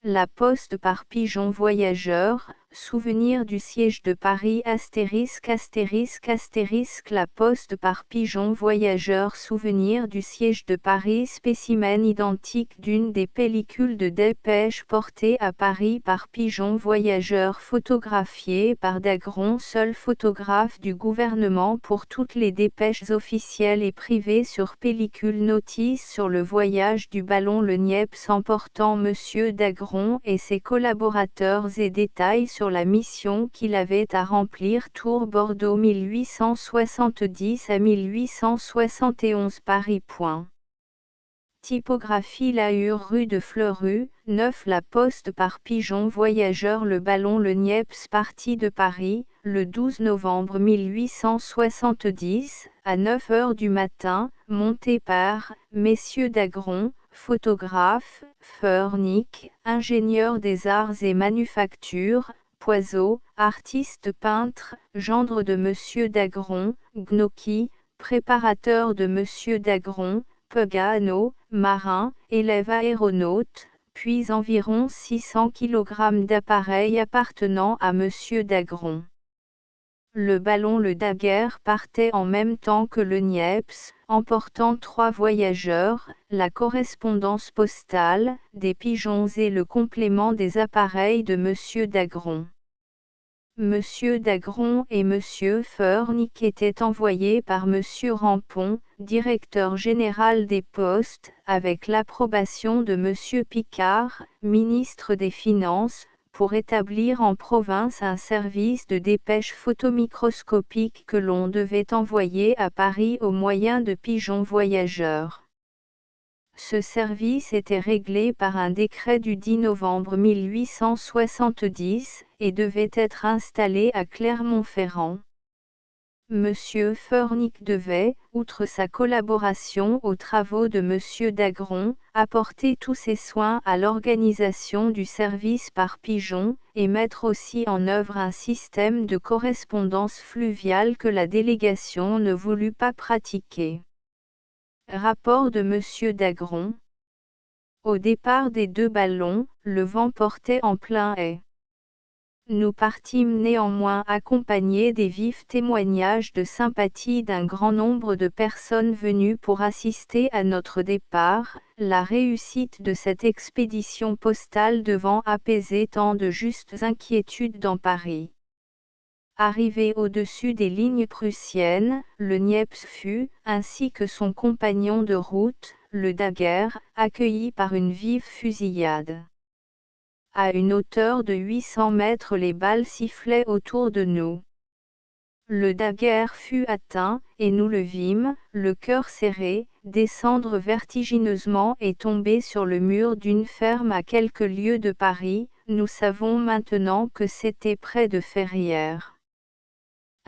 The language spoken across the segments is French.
La poste par pigeon voyageur, souvenir du siège de Paris *******. La poste par pigeon voyageur, souvenir du siège de Paris, spécimen identique d'une des pellicules de dépêche portée à Paris par pigeon voyageur, photographié par Dagron, seul photographe du gouvernement pour toutes les dépêches officielles et privées sur pellicule. Notice sur le voyage du ballon le Niepce emportant Monsieur Dagron et ses collaborateurs et détails sur la mission qu'il avait à remplir. Tour Bordeaux 1870 à 1871 Paris. Typographie Lahure rue de Fleurus, 9 La poste par pigeon voyageur le ballon le Niepce parti de Paris, le 12 novembre 1870, à 9 h du matin, monté par messieurs Dagron, photographe, Feurnick, ingénieur des arts et manufactures, Poiseau, artiste peintre, gendre de monsieur Dagron, Gnocchi, préparateur de monsieur Dagron, Pagano, marin, élève aéronaute, puis environ 600 kg d'appareils appartenant à monsieur Dagron. Le ballon le Daguerre partait en même temps que le Niepce, emportant 3 voyageurs, la correspondance postale, des pigeons et le complément des appareils de monsieur Dagron. Monsieur Dagron et monsieur Feurnick étaient envoyés par monsieur Rampon, directeur général des Postes, avec l'approbation de monsieur Picard, ministre des Finances, pour établir en province un service de dépêche photomicroscopique que l'on devait envoyer à Paris au moyen de pigeons voyageurs. Ce service était réglé par un décret du 10 novembre 1870, et devait être installé à Clermont-Ferrand. Monsieur Feurnick devait, outre sa collaboration aux travaux de monsieur Dagron, apporter tous ses soins à l'organisation du service par pigeon, et mettre aussi en œuvre un système de correspondance fluviale que la délégation ne voulut pas pratiquer. Rapport de monsieur Dagron. Au départ des 2 ballons, le vent portait en plein ait. Nous partîmes néanmoins accompagnés des vifs témoignages de sympathie d'un grand nombre de personnes venues pour assister à notre départ, la réussite de cette expédition postale devant apaiser tant de justes inquiétudes dans Paris. Arrivé au-dessus des lignes prussiennes, le Niepce fut, ainsi que son compagnon de route, le Daguerre, accueilli par une vive fusillade. À une hauteur de 800 mètres les balles sifflaient autour de nous. Le Daguerre fut atteint, et nous le vîmes, le cœur serré, descendre vertigineusement et tomber sur le mur d'une ferme à quelques lieues de Paris. Nous savons maintenant que c'était près de Ferrières.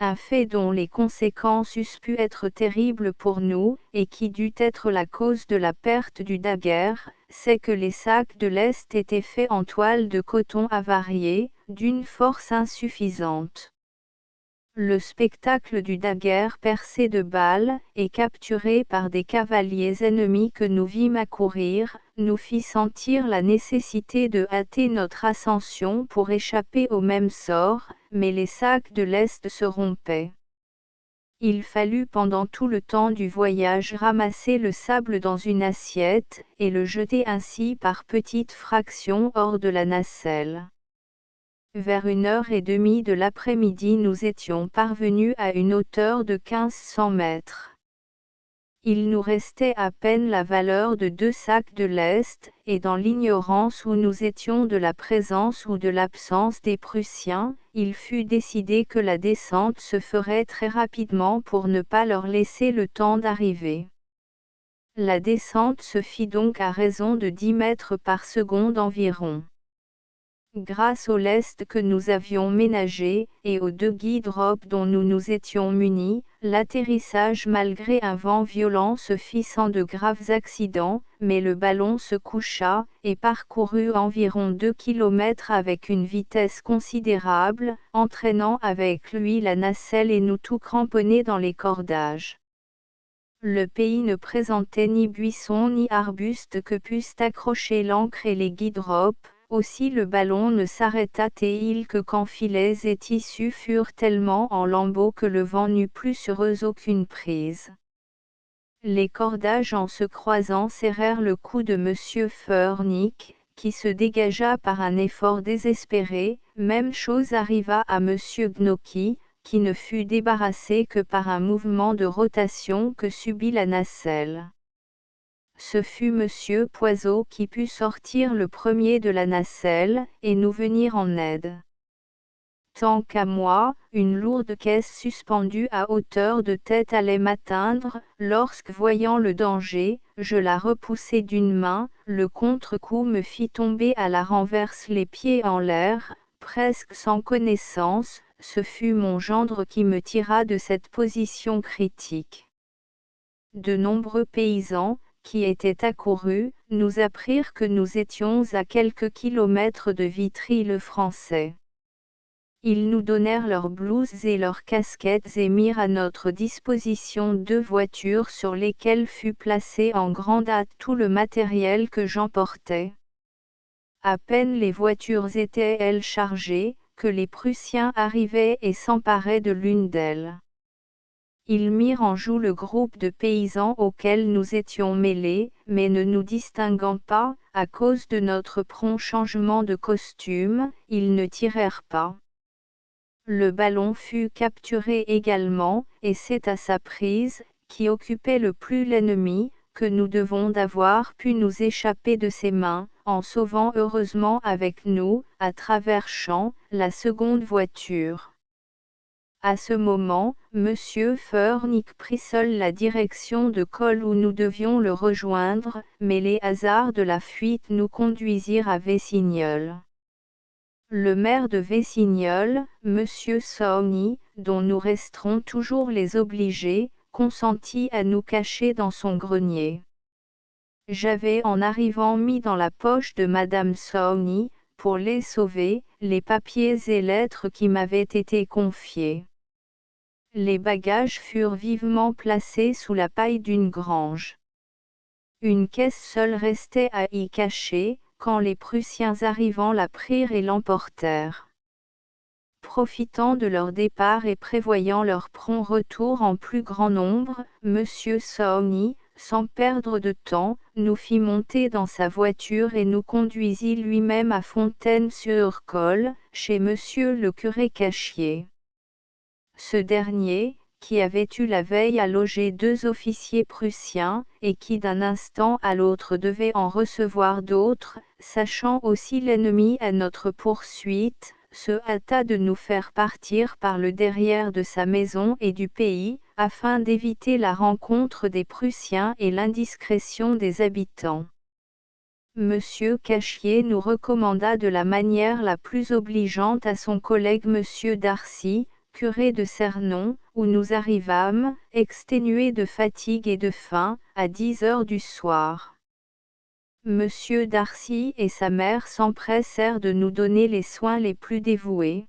Un fait dont les conséquences eussent pu être terribles pour nous, et qui dut être la cause de la perte du Daguerre, c'est que les sacs de lest étaient faits en toile de coton avariée, d'une force insuffisante. Le spectacle du Daguerre percé de balles, et capturé par des cavaliers ennemis que nous vîmes accourir, nous fit sentir la nécessité de hâter notre ascension pour échapper au même sort, mais les sacs de lest se rompaient. Il fallut pendant tout le temps du voyage ramasser le sable dans une assiette, et le jeter ainsi par petites fractions hors de la nacelle. Vers 1h30 de l'après-midi nous étions parvenus à une hauteur de 1500 mètres. Il nous restait à peine la valeur de 2 sacs de lest, et dans l'ignorance où nous étions de la présence ou de l'absence des Prussiens, il fut décidé que la descente se ferait très rapidement pour ne pas leur laisser le temps d'arriver. La descente se fit donc à raison de 10 mètres par seconde environ. Grâce au lest que nous avions ménagé, et aux 2 guide-ropes dont nous nous étions munis, l'atterrissage malgré un vent violent se fit sans de graves accidents, mais le ballon se coucha, et parcourut environ 2 km avec une vitesse considérable, entraînant avec lui la nacelle et nous tout cramponnés dans les cordages. Le pays ne présentait ni buissons ni arbustes que pussent accrocher l'ancre et les guide-ropes, aussi le ballon ne s'arrêta-t-il que quand filets et tissus furent tellement en lambeaux que le vent n'eut plus sur eux aucune prise. Les cordages en se croisant serrèrent le cou de M. Furnick, qui se dégagea par un effort désespéré. Même chose arriva à M. Gnocchi, qui ne fut débarrassé que par un mouvement de rotation que subit la nacelle. Ce fut M. Poiseau qui put sortir le premier de la nacelle, et nous venir en aide. Tant qu'à moi, une lourde caisse suspendue à hauteur de tête allait m'atteindre, lorsque voyant le danger, je la repoussai d'une main, le contre-coup me fit tomber à la renverse les pieds en l'air, presque sans connaissance, ce fut mon gendre qui me tira de cette position critique. De nombreux paysans, qui étaient accourus, nous apprirent que nous étions à quelques kilomètres de Vitry-le-Français. Ils nous donnèrent leurs blouses et leurs casquettes et mirent à notre disposition 2 voitures sur lesquelles fut placé en grande hâte tout le matériel que j'emportais. À peine les voitures étaient-elles chargées, que les Prussiens arrivaient et s'emparaient de l'une d'elles. Ils mirent en joue le groupe de paysans auxquels nous étions mêlés, mais ne nous distinguant pas, à cause de notre prompt changement de costume, ils ne tirèrent pas. Le ballon fut capturé également, et c'est à sa prise, qui occupait le plus l'ennemi, que nous devons d'avoir pu nous échapper de ses mains, en sauvant heureusement avec nous, à travers champs, la seconde voiture. À ce moment, M. Furnick prit seul la direction de Col où nous devions le rejoindre, mais les hasards de la fuite nous conduisirent à Vessignolles. Le maire de Vessignolles, M. Saugny, dont nous resterons toujours les obligés, consentit à nous cacher dans son grenier. J'avais en arrivant mis dans la poche de Madame Saugny, pour les sauver, les papiers et lettres qui m'avaient été confiés. Les bagages furent vivement placés sous la paille d'une grange. Une caisse seule restait à y cacher, quand les Prussiens arrivant la prirent et l'emportèrent. Profitant de leur départ et prévoyant leur prompt retour en plus grand nombre, M. Saugny, sans perdre de temps, nous fit monter dans sa voiture et nous conduisit lui-même à Fontaine-sur-Colle, chez M. le curé Cachier. Ce dernier, qui avait eu la veille à loger 2 officiers prussiens, et qui d'un instant à l'autre devait en recevoir d'autres, sachant aussi l'ennemi à notre poursuite, se hâta de nous faire partir par le derrière de sa maison et du pays, afin d'éviter la rencontre des Prussiens et l'indiscrétion des habitants. Monsieur Cachier nous recommanda de la manière la plus obligeante à son collègue Monsieur Darcy, curé de Cernon, où nous arrivâmes, exténués de fatigue et de faim, à 10 heures du soir. Monsieur Darcy et sa mère s'empressèrent de nous donner les soins les plus dévoués.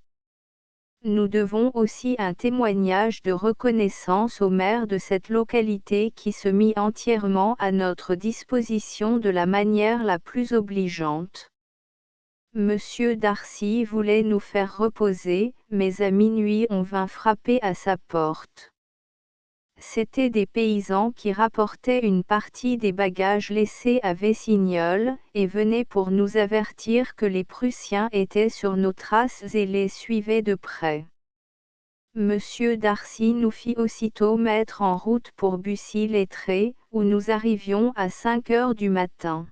Nous devons aussi un témoignage de reconnaissance au maire de cette localité qui se mit entièrement à notre disposition de la manière la plus obligeante. Monsieur Darcy voulait nous faire reposer, mais à minuit on vint frapper à sa porte. C'étaient des paysans qui rapportaient une partie des bagages laissés à Vessignolles, et venaient pour nous avertir que les Prussiens étaient sur nos traces et les suivaient de près. Monsieur Darcy nous fit aussitôt mettre en route pour Bussy-Lettré, où nous arrivions à 5 heures du matin.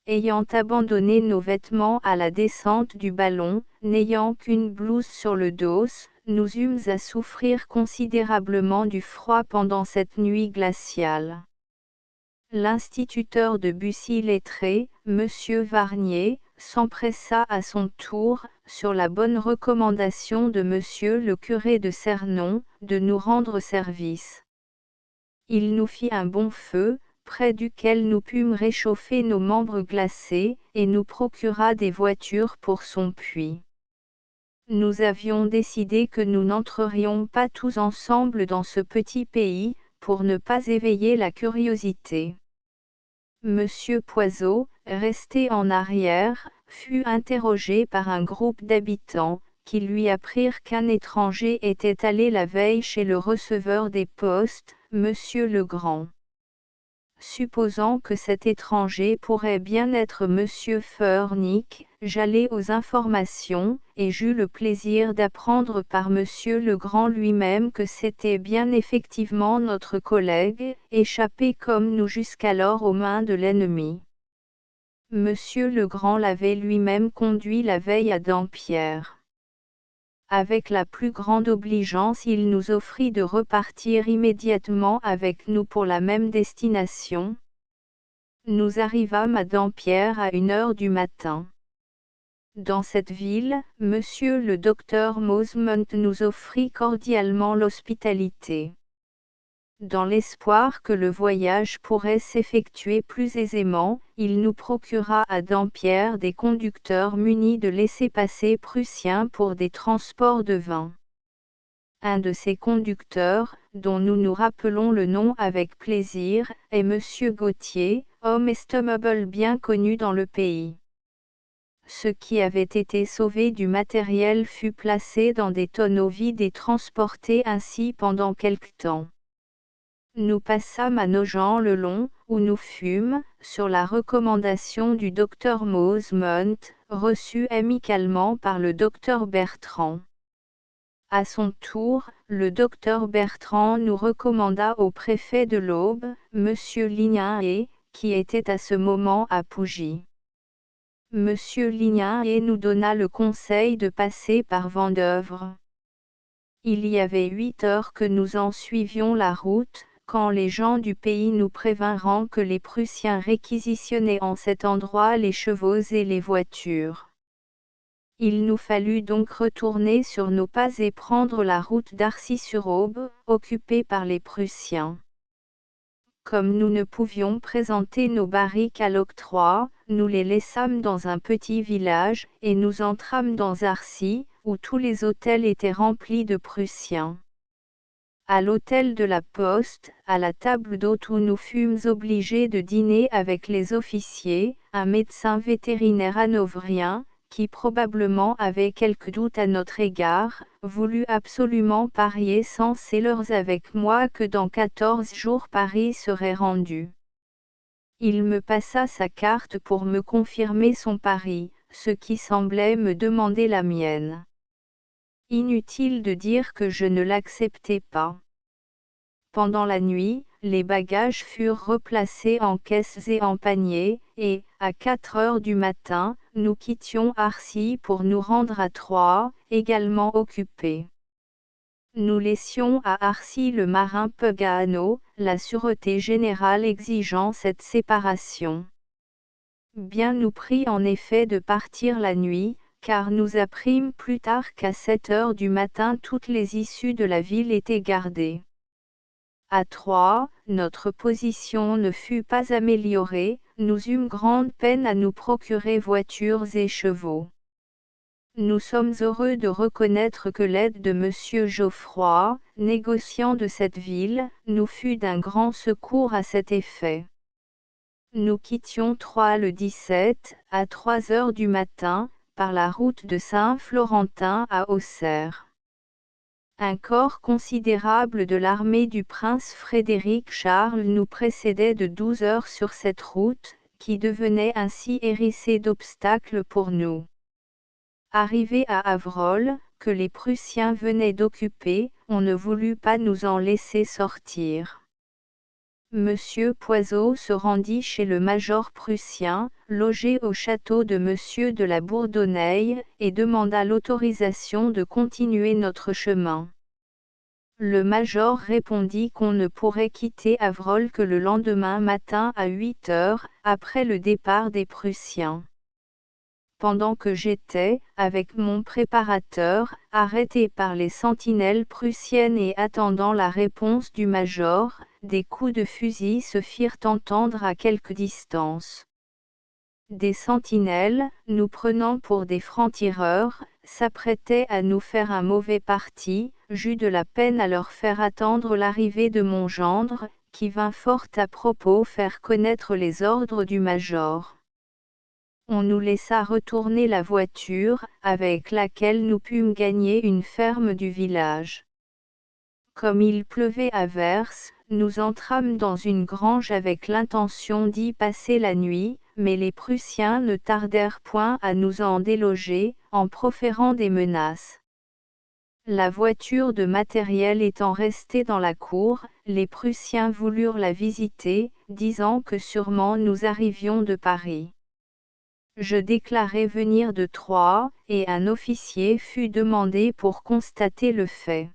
Ayant abandonné nos vêtements à la descente du ballon, n'ayant qu'une blouse sur le dos, nous eûmes à souffrir considérablement du froid pendant cette nuit glaciale. L'instituteur de Bussy-Lettré, M. Varnier, s'empressa à son tour, sur la bonne recommandation de M. le curé de Cernon, de nous rendre service. Il nous fit un bon feu, près duquel nous pûmes réchauffer nos membres glacés, et nous procura des voitures pour son puits. Nous avions décidé que nous n'entrerions pas tous ensemble dans ce petit pays, pour ne pas éveiller la curiosité. Monsieur Poiseau, resté en arrière, fut interrogé par un groupe d'habitants, qui lui apprirent qu'un étranger était allé la veille chez le receveur des postes, Monsieur Legrand. Supposant que cet étranger pourrait bien être Monsieur Feurnick, j'allai aux informations, et j'eus le plaisir d'apprendre par Monsieur Legrand lui-même que c'était bien effectivement notre collègue, échappé comme nous jusqu'alors aux mains de l'ennemi. Monsieur Legrand l'avait lui-même conduit la veille à Dampierre. Avec la plus grande obligeance, il nous offrit de repartir immédiatement avec nous pour la même destination. Nous arrivâmes à Dampierre à 1 heure du matin. Dans cette ville, monsieur le docteur Mosmont nous offrit cordialement l'hospitalité. Dans l'espoir que le voyage pourrait s'effectuer plus aisément, il nous procura à Dampierre des conducteurs munis de laissez-passer prussiens pour des transports de vin. Un de ces conducteurs, dont nous nous rappelons le nom avec plaisir, est Monsieur Gauthier, homme estimable bien connu dans le pays. Ce qui avait été sauvé du matériel fut placé dans des tonneaux vides et transporté ainsi pendant quelque temps. Nous passâmes à Nogent-le-Long, où nous fûmes, sur la recommandation du docteur Mosmont, reçus amicalement par le docteur Bertrand. À son tour, le docteur Bertrand nous recommanda au préfet de l'Aube, Monsieur Lignaet, qui était à ce moment à Pougy. Monsieur Lignaet nous donna le conseil de passer par Vendeuvre. Il y avait 8 heures que nous en suivions la route, quand les gens du pays nous prévinrent que les Prussiens réquisitionnaient en cet endroit les chevaux et les voitures. Il nous fallut donc retourner sur nos pas et prendre la route d'Arcis-sur-Aube, occupée par les Prussiens. Comme nous ne pouvions présenter nos barriques à l'octroi, nous les laissâmes dans un petit village, et nous entrâmes dans Arcis, où tous les hôtels étaient remplis de Prussiens. À l'hôtel de la Poste, à la table d'hôte où nous fûmes obligés de dîner avec les officiers, un médecin vétérinaire hanovrien, qui probablement avait quelque doute à notre égard, voulut absolument parier sans Sellers avec moi que dans 14 jours Paris serait rendu. Il me passa sa carte pour me confirmer son pari, ce qui semblait me demander la mienne. Inutile de dire que je ne l'acceptais pas. Pendant la nuit, les bagages furent replacés en caisses et en paniers, et, à 4 heures du matin, nous quittions Arcis pour nous rendre à Troyes, également occupés. Nous laissions à Arcis le marin Pegano, la sûreté générale exigeant cette séparation. Bien nous prit en effet de partir la nuit, car nous apprîmes plus tard qu'à 7 heures du matin toutes les issues de la ville étaient gardées. À Troyes, notre position ne fut pas améliorée, nous eûmes grande peine à nous procurer voitures et chevaux. Nous sommes heureux de reconnaître que l'aide de Monsieur Geoffroy, négociant de cette ville, nous fut d'un grand secours à cet effet. Nous quittions Troyes le 17, à 3 heures du matin, par la route de Saint-Florentin à Auxerre. Un corps considérable de l'armée du prince Frédéric Charles nous précédait de 12 heures sur cette route, qui devenait ainsi hérissée d'obstacles pour nous. Arrivés à Avrolles, que les Prussiens venaient d'occuper, on ne voulut pas nous en laisser sortir. Monsieur Poiseau se rendit chez le major prussien, logé au château de Monsieur de la Bourdonnais, et demanda l'autorisation de continuer notre chemin. Le major répondit qu'on ne pourrait quitter Avrolles que le lendemain matin à 8 heures, après le départ des Prussiens. Pendant que j'étais, avec mon préparateur, arrêté par les sentinelles prussiennes et attendant la réponse du major, des coups de fusil se firent entendre à quelque distance. Des sentinelles, nous prenant pour des francs-tireurs, s'apprêtaient à nous faire un mauvais parti. J'eus de la peine à leur faire attendre l'arrivée de mon gendre, qui vint fort à propos faire connaître les ordres du major. On nous laissa retourner la voiture, avec laquelle nous pûmes gagner une ferme du village. Comme il pleuvait à verse, nous entrâmes dans une grange avec l'intention d'y passer la nuit, mais les Prussiens ne tardèrent point à nous en déloger, en proférant des menaces. La voiture de matériel étant restée dans la cour, les Prussiens voulurent la visiter, disant que sûrement nous arrivions de Paris. Je déclarai venir de Troyes, et un officier fut demandé pour constater le fait.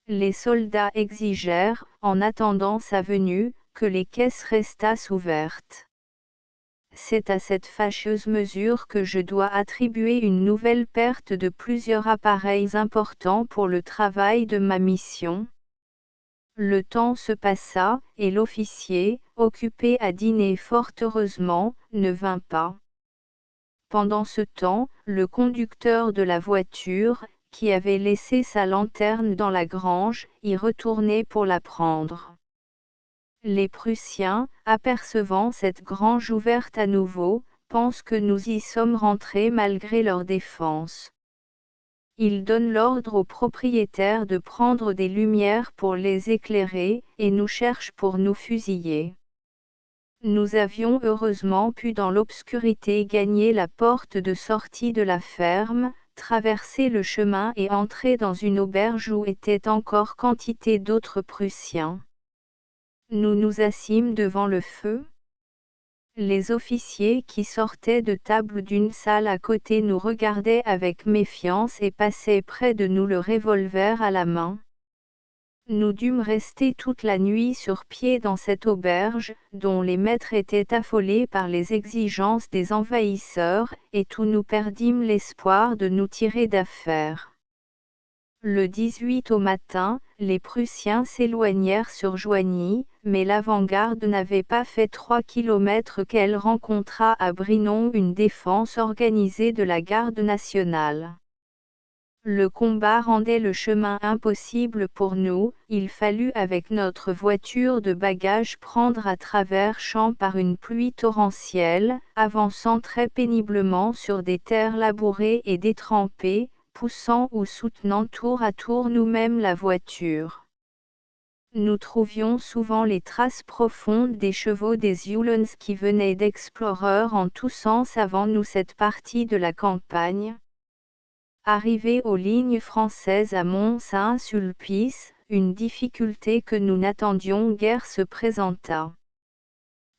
Les soldats exigèrent, en attendant sa venue, que les caisses restassent ouvertes. C'est à cette fâcheuse mesure que je dois attribuer une nouvelle perte de plusieurs appareils importants pour le travail de ma mission. Le temps se passa, et l'officier, occupé à dîner fort heureusement, ne vint pas. Pendant ce temps, le conducteur de la voiture, qui avait laissé sa lanterne dans la grange, y retournait pour la prendre. Les Prussiens, apercevant cette grange ouverte à nouveau, pensent que nous y sommes rentrés malgré leur défense. Ils donnent l'ordre aux propriétaires de prendre des lumières pour les éclairer, et nous cherchent pour nous fusiller. Nous avions heureusement pu dans l'obscurité gagner la porte de sortie de la ferme, traverser le chemin et entrer dans une auberge où étaient encore quantité d'autres Prussiens. Nous nous assîmes devant le feu. Les officiers qui sortaient de table d'une salle à côté nous regardaient avec méfiance et passaient près de nous le revolver à la main. Nous dûmes rester toute la nuit sur pied dans cette auberge, dont les maîtres étaient affolés par les exigences des envahisseurs, et où nous perdîmes l'espoir de nous tirer d'affaire. Le 18 au matin, les Prussiens s'éloignèrent sur Joigny, mais l'avant-garde n'avait pas fait 3 kilomètres qu'elle rencontra à Brinon une défense organisée de la garde nationale. Le combat rendait le chemin impossible pour nous, il fallut avec notre voiture de bagages prendre à travers champs par une pluie torrentielle, avançant très péniblement sur des terres labourées et détrempées, poussant ou soutenant tour à tour nous-mêmes la voiture. Nous trouvions souvent les traces profondes des chevaux des Uhlans qui venaient d'Explorer en tous sens avant nous cette partie de la campagne. Arrivés aux lignes françaises à Mont-Saint-Sulpice, une difficulté que nous n'attendions guère se présenta.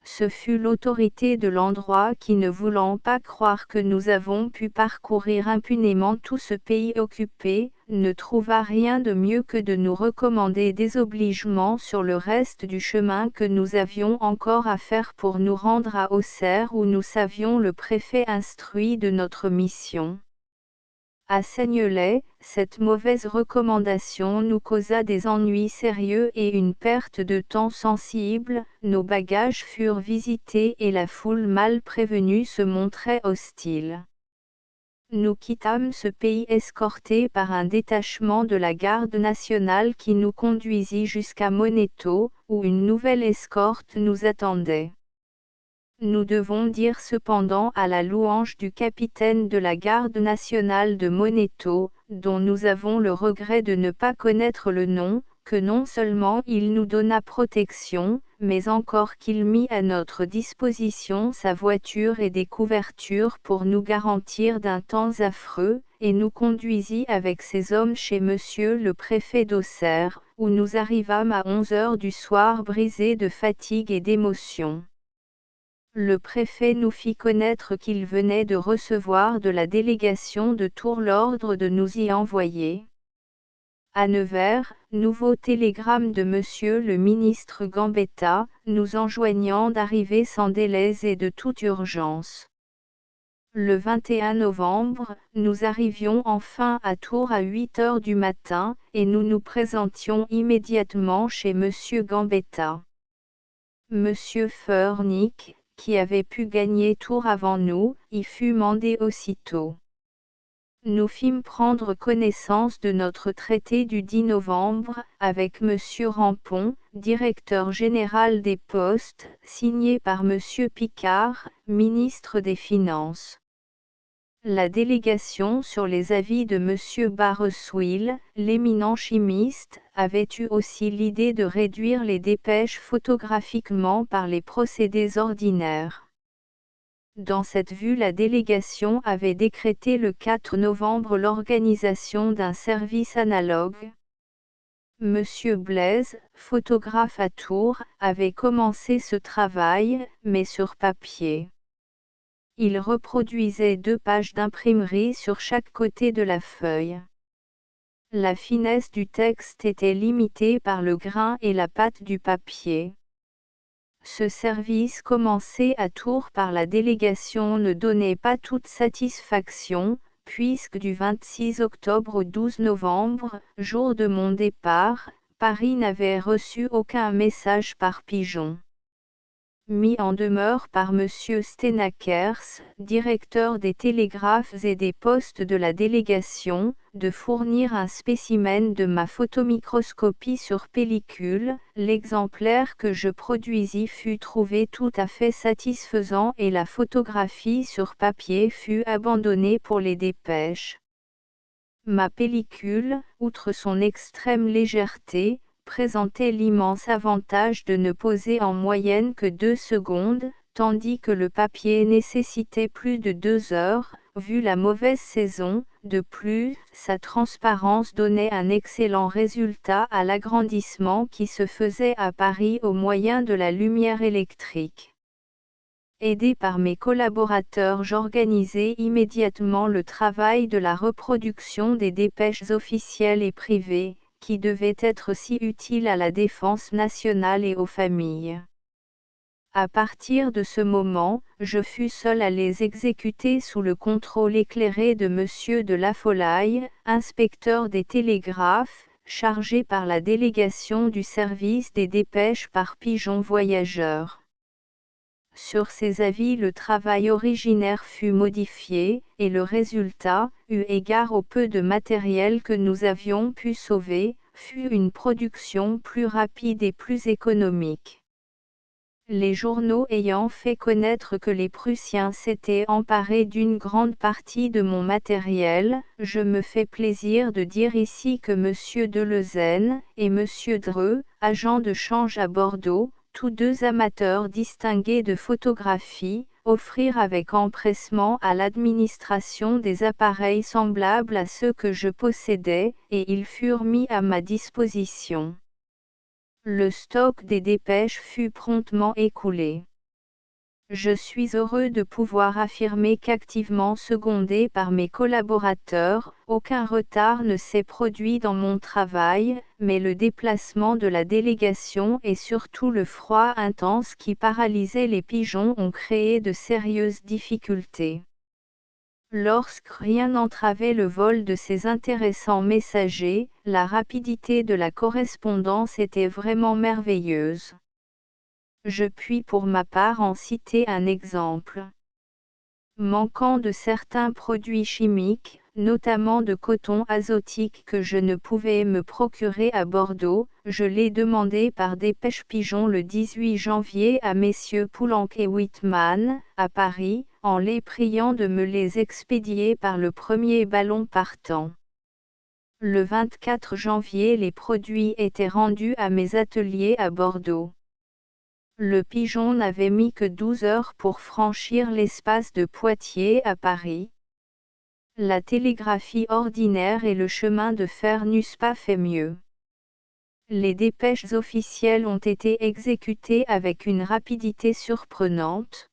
Ce fut l'autorité de l'endroit qui, ne voulant pas croire que nous avons pu parcourir impunément tout ce pays occupé, ne trouva rien de mieux que de nous recommander désobligement sur le reste du chemin que nous avions encore à faire pour nous rendre à Auxerre où nous savions le préfet instruit de notre mission. À Seignelay, cette mauvaise recommandation nous causa des ennuis sérieux et une perte de temps sensible, nos bagages furent visités et la foule mal prévenue se montrait hostile. Nous quittâmes ce pays escortés par un détachement de la garde nationale qui nous conduisit jusqu'à Moneto, où une nouvelle escorte nous attendait. Nous devons dire cependant à la louange du capitaine de la garde nationale de Moneto, dont nous avons le regret de ne pas connaître le nom, que non seulement il nous donna protection, mais encore qu'il mit à notre disposition sa voiture et des couvertures pour nous garantir d'un temps affreux, et nous conduisit avec ses hommes chez monsieur le préfet d'Auxerre, où nous arrivâmes à 11 heures du soir brisés de fatigue et d'émotion. Le préfet nous fit connaître qu'il venait de recevoir de la délégation de Tours l'ordre de nous y envoyer. À Nevers, nouveau télégramme de monsieur le ministre Gambetta, nous enjoignant d'arriver sans délai et de toute urgence. Le 21 novembre, nous arrivions enfin à Tours à 8 heures du matin, et nous nous présentions immédiatement chez monsieur Gambetta. Monsieur Feurnick, qui avait pu gagner Tours avant nous, y fut mandé aussitôt. Nous fîmes prendre connaissance de notre traité du 10 novembre, avec M. Rampon, directeur général des Postes, signé par M. Picard, ministre des Finances. La délégation sur les avis de M. Barreswil, l'éminent chimiste, avait eu aussi l'idée de réduire les dépêches photographiquement par les procédés ordinaires. Dans cette vue, la délégation avait décrété le 4 novembre l'organisation d'un service analogue. Monsieur Blaise, photographe à Tours, avait commencé ce travail, mais sur papier. Il reproduisait 2 pages d'imprimerie sur chaque côté de la feuille. La finesse du texte était limitée par le grain et la pâte du papier. Ce service commencé à Tours par la délégation ne donnait pas toute satisfaction, puisque du 26 octobre au 12 novembre, jour de mon départ, Paris n'avait reçu aucun message par pigeon. Mis en demeure par M. Stenakers, directeur des télégraphes et des postes de la délégation, de fournir un spécimen de ma photomicroscopie sur pellicule, l'exemplaire que je produisis fut trouvé tout à fait satisfaisant et la photographie sur papier fut abandonnée pour les dépêches. Ma pellicule, outre son extrême légèreté, présentait l'immense avantage de ne poser en moyenne que 2 secondes, tandis que le papier nécessitait plus de 2 heures, vu la mauvaise saison. De plus, sa transparence donnait un excellent résultat à l'agrandissement qui se faisait à Paris au moyen de la lumière électrique. Aidé par mes collaborateurs, j'organisai immédiatement le travail de la reproduction des dépêches officielles et privées, qui devaient être si utiles à la défense nationale et aux familles. À partir de ce moment, je fus seul à les exécuter sous le contrôle éclairé de M. de Lafollaye, inspecteur des télégraphes, chargé par la délégation du service des dépêches par pigeon voyageur. Sur ces avis, le travail originaire fut modifié, et le résultat, eu égard au peu de matériel que nous avions pu sauver, fut une production plus rapide et plus économique. Les journaux ayant fait connaître que les Prussiens s'étaient emparés d'une grande partie de mon matériel, je me fais plaisir de dire ici que M. Delezen et M. Dreux, agents de change à Bordeaux, tous 2 amateurs distingués de photographie, offrirent avec empressement à l'administration des appareils semblables à ceux que je possédais, et ils furent mis à ma disposition. Le stock des dépêches fut promptement écoulé. Je suis heureux de pouvoir affirmer qu'activement secondé par mes collaborateurs, aucun retard ne s'est produit dans mon travail, mais le déplacement de la délégation et surtout le froid intense qui paralysait les pigeons ont créé de sérieuses difficultés. Lorsque rien n'entravait le vol de ces intéressants messagers, la rapidité de la correspondance était vraiment merveilleuse. Je puis pour ma part en citer un exemple. Manquant de certains produits chimiques, notamment de coton azotique que je ne pouvais me procurer à Bordeaux, je l'ai demandé par dépêche pigeon le 18 janvier à messieurs Poulenc et Whitman, à Paris, en les priant de me les expédier par le premier ballon partant. Le 24 janvier, les produits étaient rendus à mes ateliers à Bordeaux. Le pigeon n'avait mis que 12 heures pour franchir l'espace de Poitiers à Paris. La télégraphie ordinaire et le chemin de fer n'eussent pas fait mieux. Les dépêches officielles ont été exécutées avec une rapidité surprenante.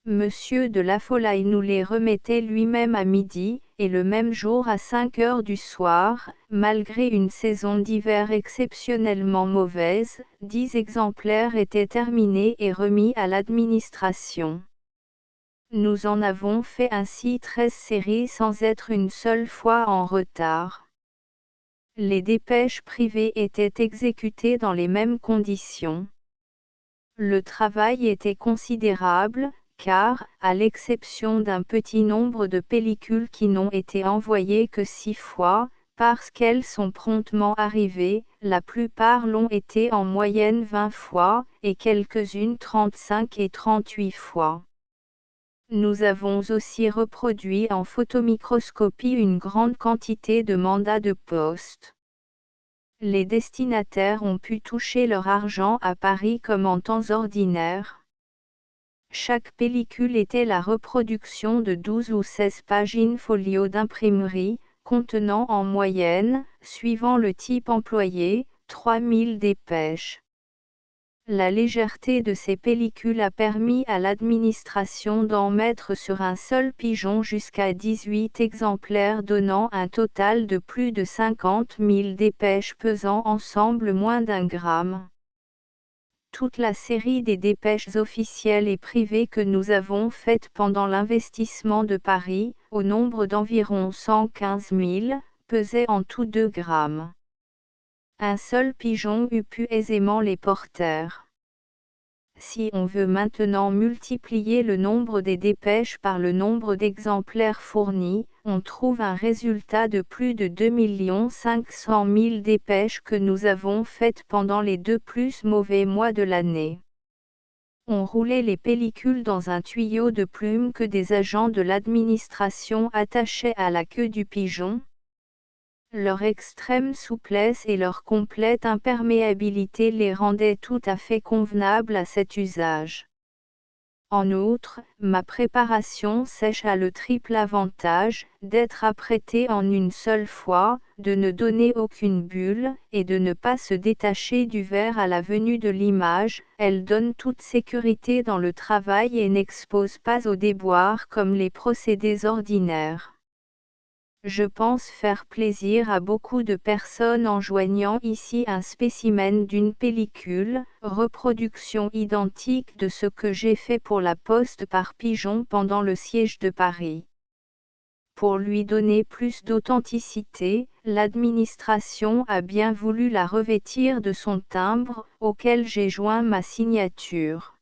Monsieur de Lafollaye nous les remettait lui-même à midi, et le même jour à 5 heures du soir, malgré une saison d'hiver exceptionnellement mauvaise, 10 exemplaires étaient terminés et remis à l'administration. Nous en avons fait ainsi 13 séries sans être une seule fois en retard. Les dépêches privées étaient exécutées dans les mêmes conditions. Le travail était considérable, car, à l'exception d'un petit nombre de pellicules qui n'ont été envoyées que 6 fois, parce qu'elles sont promptement arrivées, la plupart l'ont été en moyenne 20 fois, et quelques-unes 35 et 38 fois. Nous avons aussi reproduit en photomicroscopie une grande quantité de mandats de poste. Les destinataires ont pu toucher leur argent à Paris comme en temps ordinaire. Chaque pellicule était la reproduction de 12 ou 16 pages in-folio d'imprimerie, contenant en moyenne, suivant le type employé, 3000 dépêches. La légèreté de ces pellicules a permis à l'administration d'en mettre sur un seul pigeon jusqu'à 18 exemplaires donnant un total de plus de 50 000 dépêches pesant ensemble moins d'1 gramme. Toute la série des dépêches officielles et privées que nous avons faites pendant l'investissement de Paris, au nombre d'environ 115 000, pesait en tout 2 grammes. Un seul pigeon eût pu aisément les porter. Si on veut maintenant multiplier le nombre des dépêches par le nombre d'exemplaires fournis, on trouve un résultat de plus de 2 500 000 dépêches que nous avons faites pendant les 2 plus mauvais mois de l'année. On roulait les pellicules dans un tuyau de plumes que des agents de l'administration attachaient à la queue du pigeon. Leur extrême souplesse et leur complète imperméabilité les rendaient tout à fait convenables à cet usage. En outre, ma préparation sèche a le triple avantage d'être apprêtée en une seule fois, de ne donner aucune bulle, et de ne pas se détacher du verre à la venue de l'image. Elle donne toute sécurité dans le travail et n'expose pas au déboire comme les procédés ordinaires. Je pense faire plaisir à beaucoup de personnes en joignant ici un spécimen d'une pellicule, reproduction identique de ce que j'ai fait pour la poste par pigeon pendant le siège de Paris. Pour lui donner plus d'authenticité, l'administration a bien voulu la revêtir de son timbre, auquel j'ai joint ma signature.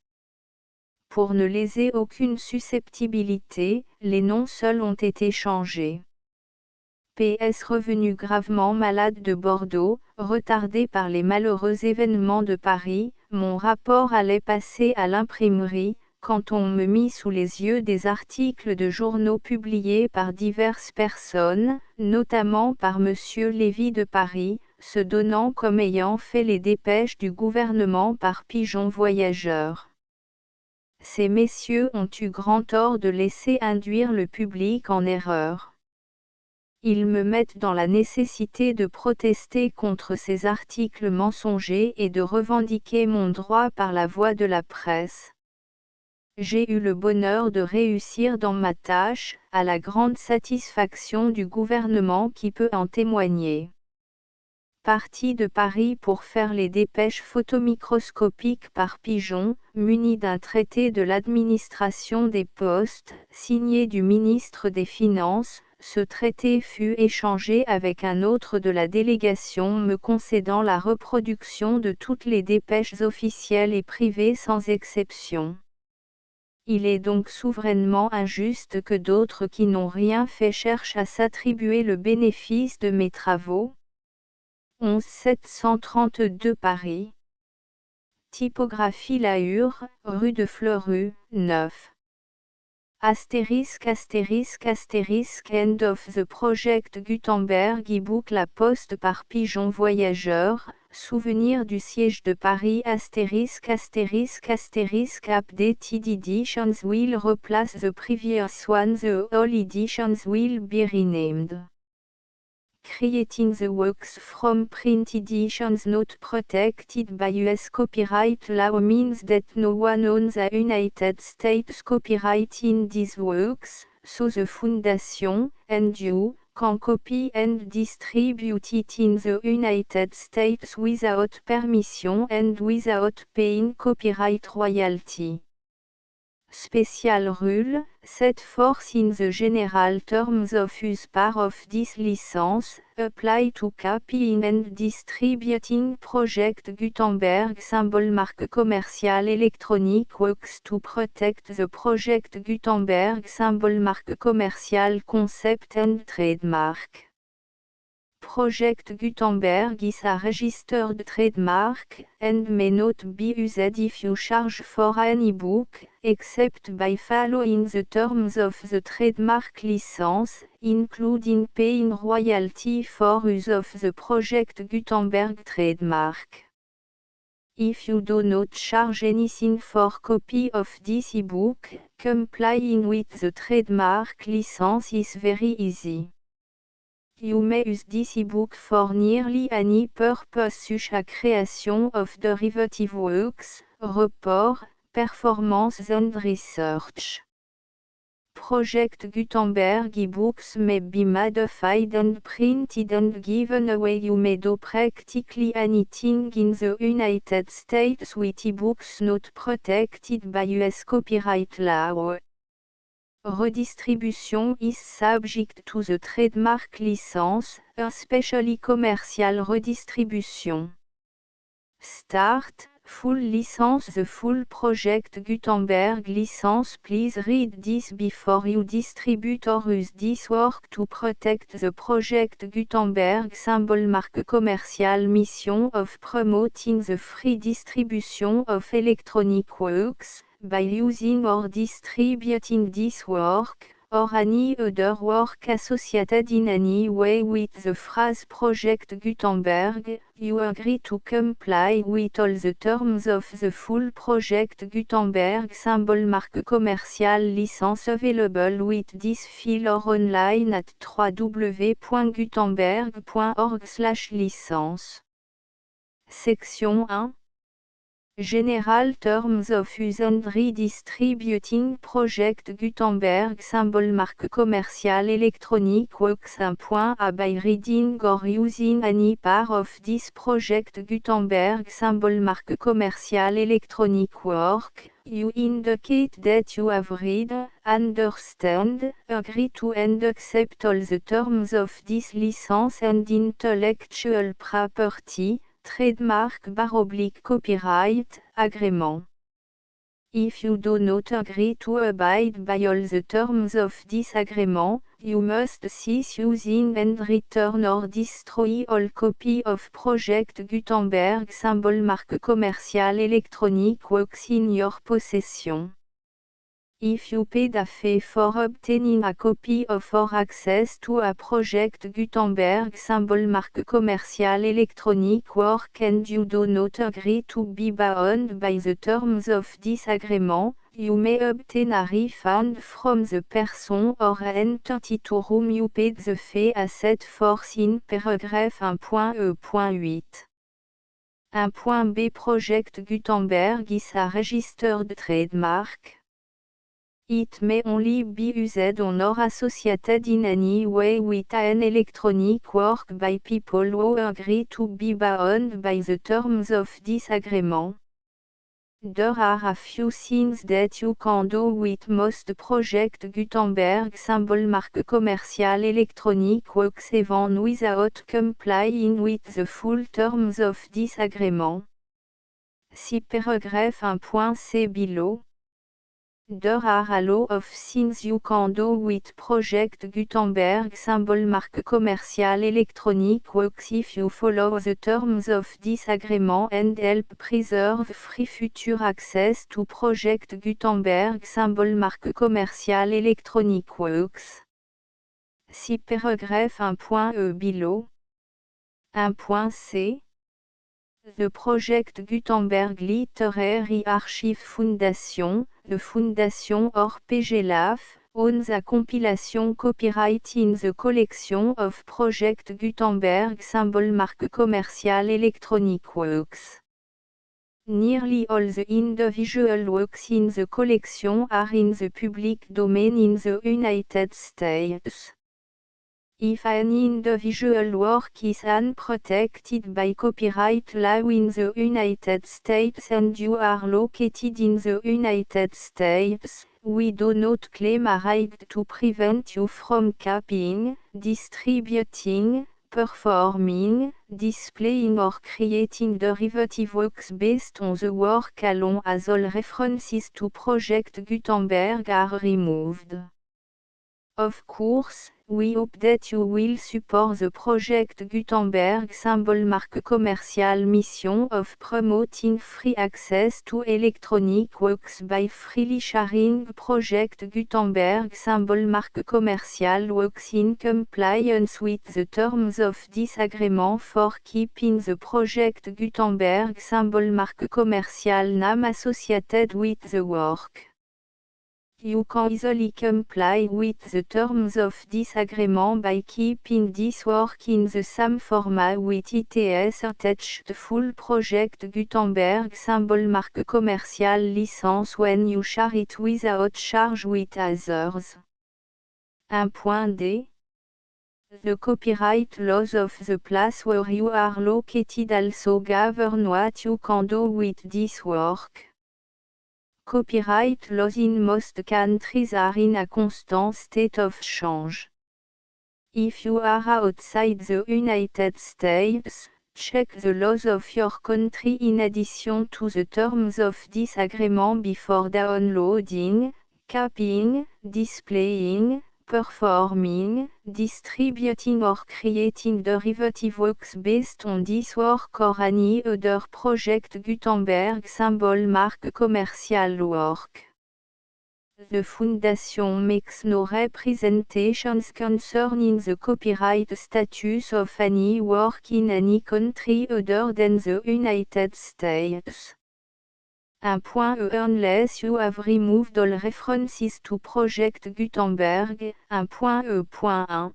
Pour ne léser aucune susceptibilité, les noms seuls ont été changés. PS revenu gravement malade de Bordeaux, retardé par les malheureux événements de Paris, mon rapport allait passer à l'imprimerie, quand on me mit sous les yeux des articles de journaux publiés par diverses personnes, notamment par Monsieur Lévy de Paris, se donnant comme ayant fait les dépêches du gouvernement par pigeon voyageur. Ces messieurs ont eu grand tort de laisser induire le public en erreur. Ils me mettent dans la nécessité de protester contre ces articles mensongers et de revendiquer mon droit par la voie de la presse. J'ai eu le bonheur de réussir dans ma tâche, à la grande satisfaction du gouvernement qui peut en témoigner. Parti de Paris pour faire les dépêches photomicroscopiques par pigeon, muni d'un traité de l'administration des postes, signé du ministre des Finances. Ce traité fut échangé avec un autre de la délégation me concédant la reproduction de toutes les dépêches officielles et privées sans exception. Il est donc souverainement injuste que d'autres qui n'ont rien fait cherchent à s'attribuer le bénéfice de mes travaux. 11 732 Paris. Typographie Lahure, rue de Fleurus, 9. *** End of the project Gutenberg e-book La Poste par pigeon voyageur, souvenir du siège de Paris *** Updated editions will replace the previous one. The all editions will be renamed. Creating the works from print editions not protected by US copyright law means that no one owns a United States copyright in these works, so the Foundation, and you, can copy and distribute it in the United States without permission and without paying copyright royalty. Special rule, set forth in the general terms of use part of this license, apply to copying and distributing Project Gutenberg symbol marque commerciale électronique works to protect the Project Gutenberg symbol marque commerciale concept and trademark. Project Gutenberg is a registered trademark, and may not be used if you charge for an e-book, except by following the terms of the trademark license, including paying royalty for use of the Project Gutenberg trademark. If you do not charge anything for copy of this e-book, complying with the trademark license is very easy. You may use this ebook for nearly any purpose such as creation of derivative works, report, performance and research. Project Gutenberg ebooks may be modified and printed and given away. You may do practically anything in the United States with ebooks not protected by US copyright law. Redistribution is subject to the trademark license, especially commercial redistribution. Start, full license. The full Project Gutenberg license. Please read this before you distribute or use this work to protect the Project Gutenberg symbol marque commerciale mission of promoting the free distribution of electronic works, by using or distributing this work, or any other work associated in any way with the phrase Project Gutenberg, you agree to comply with all the terms of the full Project Gutenberg symbol marque commerciale license available with this file or online at www.gutenberg.org/licence. Section 1. General Terms of Use and Redistributing Project Gutenberg symbol marque commerciale électronique works. 1.a By reading or using any part of this Project Gutenberg symbol marque commerciale électronique work, you indicate that you have read, understand, agree to and accept all the terms of this license and intellectual property, trademark / copyright, agreement. If you do not agree to abide by all the terms of this agreement, you must cease using and return or destroy all copy of Project Gutenberg symbol marque commerciale électronique works in your possession. If you paid a fee for obtaining a copy of or access to a Project Gutenberg symbol marque commerciale électronique work and you do not agree to be bound by the terms of this agreement, you may obtain a refund from the person or entity to whom you paid the fee as set forth in paragraph 1.e.8. 1.b Project Gutenberg is a registered trademark. It may only be used on or associated in any way with an electronic work by people who agree to be bound by the terms of this agreement. There are a few things that you can do with most Project Gutenberg symbol marque commerciale électronique works even without complying with the full terms of this agreement. See paragraph 1.c below. There are a lot of things you can do with Project Gutenberg symbol marque commerciale électronique works if you follow the terms of this agreement and help preserve free future access to Project Gutenberg symbol marque commerciale électronique works. See paragraph 1.e below. 1.c The Project Gutenberg Literary Archive Foundation, the Foundation or PGLAF, owns a compilation copyright in the collection of Project Gutenberg symbol marque commerciale électronique works. Nearly all the individual works in the collection are in the public domain in the United States. If an individual work is unprotected by copyright law in the United States and you are located in the United States, we do not claim a right to prevent you from copying, distributing, performing, displaying or creating derivative works based on the work alone as all references to Project Gutenberg are removed. Of course, we hope that you will support the Project Gutenberg symbol marque commercial mission of promoting free access to electronic works by freely sharing Project Gutenberg symbol marque commercial works in compliance with the terms of this agreement for keeping the Project Gutenberg symbol marque commercial name associated with the work. You can easily comply with the terms of this agreement by keeping this work in the same format with its attached full Project Gutenberg symbol marque commercial license when you share it without charge with others. 1.d. The copyright laws of the place where you are located also govern what you can do with this work. Copyright laws in most countries are in a constant state of change. If you are outside the United States, check the laws of your country in addition to the terms of this agreement before downloading, copying, displaying, performing, distributing or creating derivative works based on this work or any other Project Gutenberg symbol marque commercial work. The Foundation makes no representations concerning the copyright status of any work in any country other than the United States. 1.e Unless you have removed all references to Project Gutenberg. 1.e.1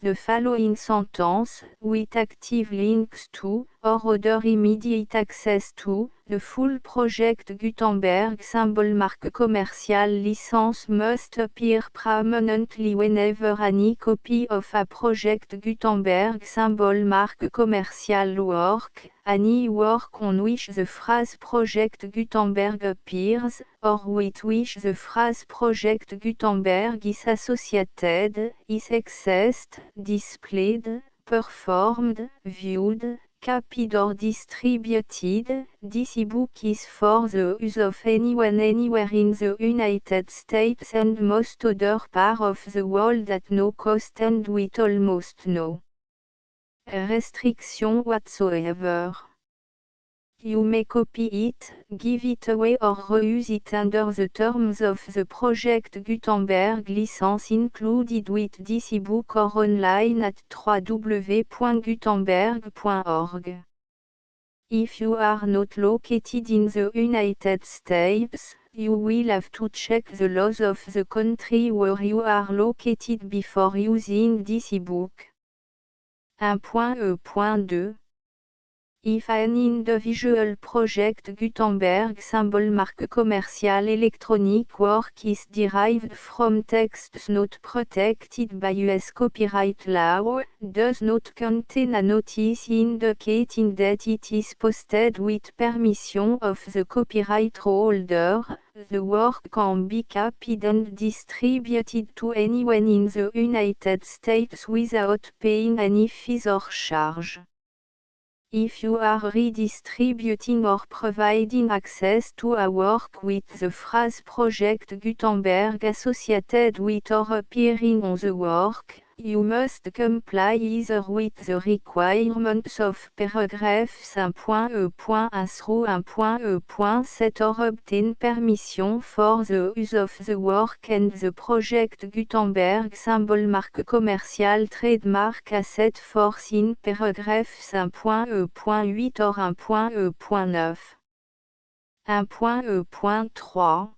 The following sentence, with active links to, or other immediate access to, the full Project Gutenberg symbol marque commercial license must appear prominently whenever any copy of a Project Gutenberg symbol marque commercial work, any work on which the phrase Project Gutenberg appears, or with which the phrase Project Gutenberg is associated, is accessed, displayed, performed, viewed, copied or distributed. This ebook is for the use of anyone anywhere in the United States and most other parts of the world at no cost and with almost no restriction whatsoever. You may copy it, give it away or reuse it under the terms of the Project Gutenberg license included with this ebook or online at www.gutenberg.org. If you are not located in the United States, you will have to check the laws of the country where you are located before using this ebook. 1.e.2 If an individual Project Gutenberg symbol marque commercial electronic work is derived from texts not protected by US copyright law, does not contain a notice indicating that it is posted with permission of the copyright holder, the work can be copied and distributed to anyone in the United States without paying any fees or charge. If you are redistributing or providing access to a work with the phrase Project Gutenberg associated with or appearing on the work, you must comply either with the requirements of paragraphs 1.e.1 through 1.e.7 or obtain permission for the use of the work and the Project Gutenberg symbol marque commercial trademark asset force in paragraphs 1.e.8 or 1.e.9. 1.e.3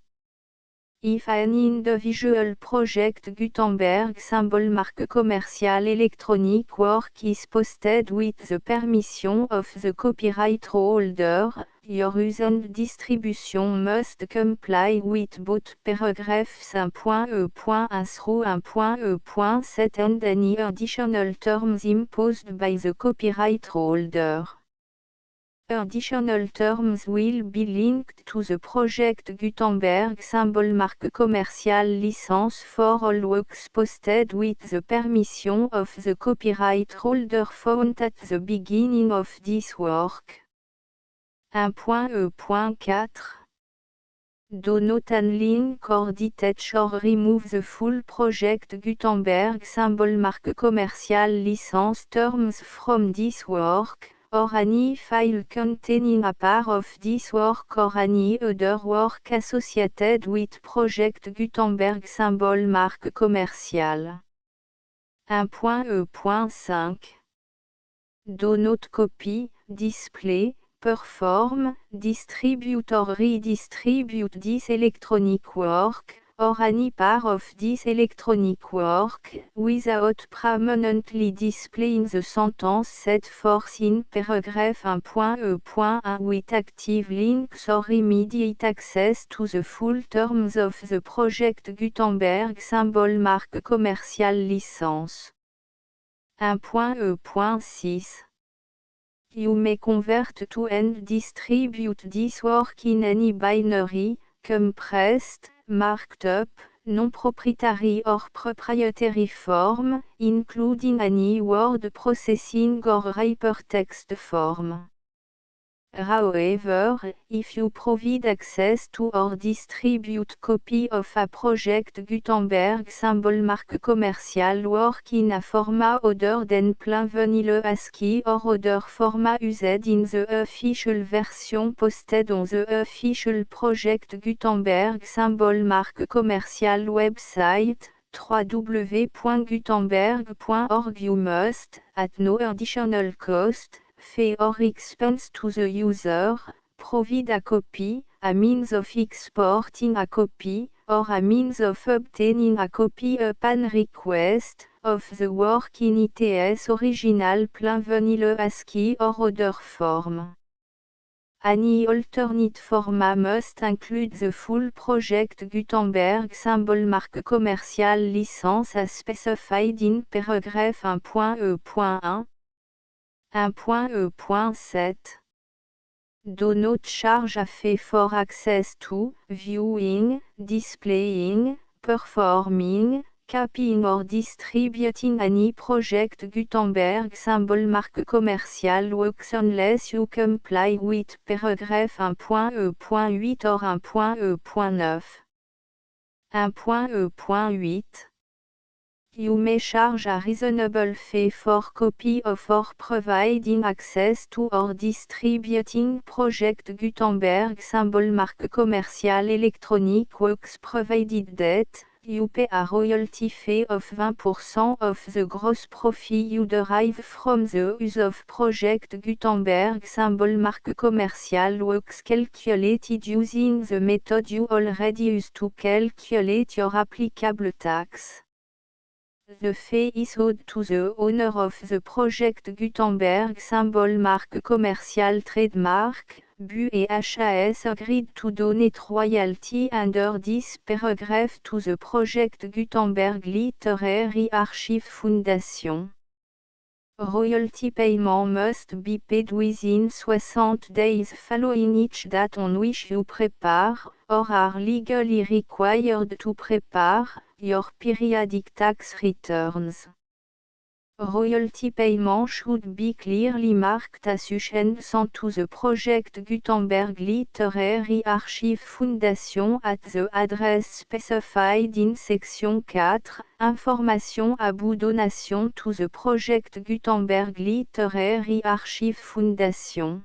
If an individual project Gutenberg symbol marque commercial electronic work is posted with the permission of the copyright holder, your use and distribution must comply with both paragraphs 1.e.1 through 1.e.7 and any additional terms imposed by the copyright holder. Additional terms will be linked to the project Gutenberg symbol marque commercial license for all works posted with the permission of the copyright holder found at the beginning of this work. 1.e.4 Do not unlink or detach or remove the full project Gutenberg symbol marque commercial license terms from this work, or any file containing a part of this work or any other work associated with project Gutenberg symbol marque commercial. 1.e.5 Do not copy, display, perform, distribute or redistribute this electronic work, or any part of this electronic work, without permanently displaying the sentence set forth in paragraph 1.e.1 with active links or immediate access to the full terms of the project Gutenberg symbol marque commercial license. 1.e.6 You may convert to and distribute this work in any binary, compressed, marked up, non-proprietary or proprietary form, including any word processing or hypertext form. However, if you provide access to or distribute copy of a project Gutenberg symbol marque commercial work in a format other than plain vanilla ASCII or other format used in the official version posted on the official project Gutenberg symbol marque commercial website, www.gutenberg.org you must, at no additional cost, fee or expense to the user, provide a copy, a means of exporting a copy, or a means of obtaining a copy upon request, of the work in its original plain vanilla ASCII or other form. Any alternate format must include the full project Gutenberg symbol marque commercial license as specified in paragraph 1.e.1. 1.e.7 Do not charge a fee for access to, viewing, displaying, performing, copying or distributing any project Gutenberg symbol marque commercial works unless you comply with paragraph 1.e.8 or 1.e.9. 1.e.8 You may charge a reasonable fee for copy of or providing access to or distributing project Gutenberg symbol marque commercial electronic works provided that you pay a royalty fee of 20% of the gross profit you derive from the use of project Gutenberg symbol marque commercial works calculated using the method you already use to calculate your applicable tax. The fee is owed to the owner of the project Gutenberg symbol marque commercial trademark, BU et HAS agreed to donate royalty under this paragraph to the project Gutenberg Literary Archive Foundation. Royalty payment must be paid within 60 days following each date on which you prepare, or are legally required to prepare, your periodic tax returns. Royalty payment should be clearly marked association to the project Gutenberg Literary Archive Foundation at the address specified in section 4, Information about donation to the project Gutenberg Literary Archive Foundation.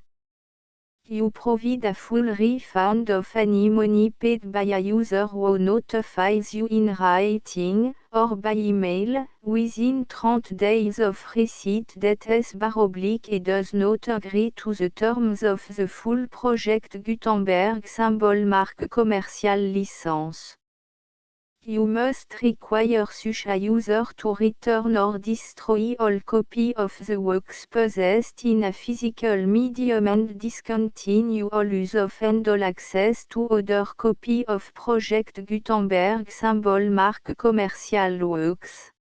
You provide a full refund of any money paid by a user who notifies you in writing, or by email, within 30 days of receipt that et does not agree to the terms of the full project Gutenberg symbol marque commercial license. You must require such a user to return or destroy all copy of the works possessed in a physical medium and discontinue all use of and all access to other copy of Project Gutenberg symbol mark commercial works.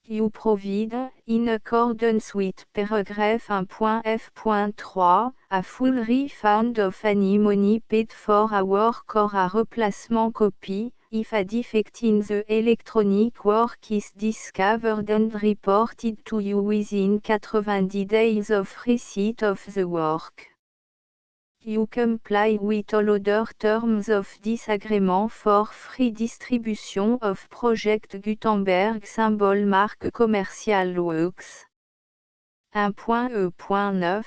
You provide, in accordance with paragraph 1.f.3, a full refund of any money paid for a work or a replacement copy, if a defect in the electronic work is discovered and reported to you within 90 days of receipt of the work. You comply with all other terms of this agreement for free distribution of Project Gutenberg symbol mark commercial works. 1.e.9